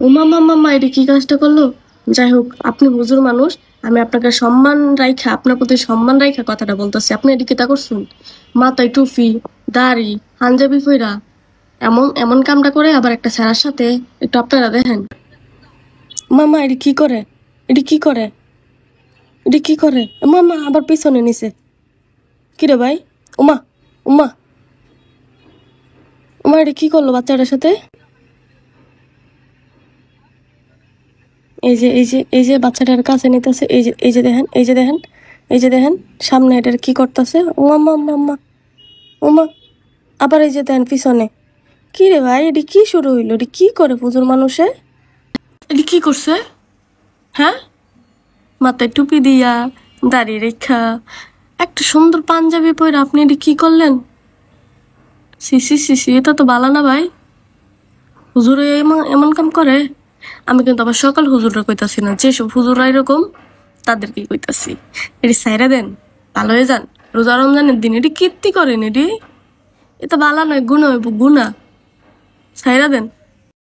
উমা মামা মা এটা কি কাজটা করলো? যাই হোক, আপনি হুজুর মানুষ, আমি আপনাকে সম্মান রাইখা, আপনার প্রতি সম্মান রাইখা কথাটা বলতেছি। আপনি এদিকে তা করছেন, মাথায় টুপি, দাড়ি, পাঞ্জাবি ফইরা এমন এমন কামটা করে আবার একটা স্যারের সাথে। একটু আপনারা দেখেন মামা এটি কি করে, এটি কি করে, এটি কি করে মামা আবার পিছনে নিছে। কিরে ভাই? উমা, উমা, উমা এটি কি করলো বাচ্চাটার সাথে? এই যে বাচ্চাটার কাছে নিতেছে, এই যে দেখেন, এই যে দেখেন, এই যে দেখেন সামনে এটার কি করতেছে। ওমা মাম্মা মাম্মা, ওমা আবার এই যে দেখেন পিছনে। কি রে ভাই, এটি কি শুরু হইলো? এটি কি করে পুজোর মানুষে? এটি কি করছে? হ্যাঁ, মাথায় টুপি দিয়া, দাড়ি রেখা, একটা সুন্দর পাঞ্জাবি পরে আপনি এটি কি করলেন? সিসি সিসি, এটা তো বালা না ভাই। হুজুরে এমন এমন কাম করে? আমি কিন্তু আবার সকাল হুজুররা কইতাছি না, যেসব হুজুররা এরকম তাদেরকে কইতাছি। এটি সাইরা দেন, ভালো হয়ে যান। রোজা রমজানের দিন এটি কীর্তি করেন, এটি এটা বালা নয়, গুণা হইব গুণা। সাইরা দেন।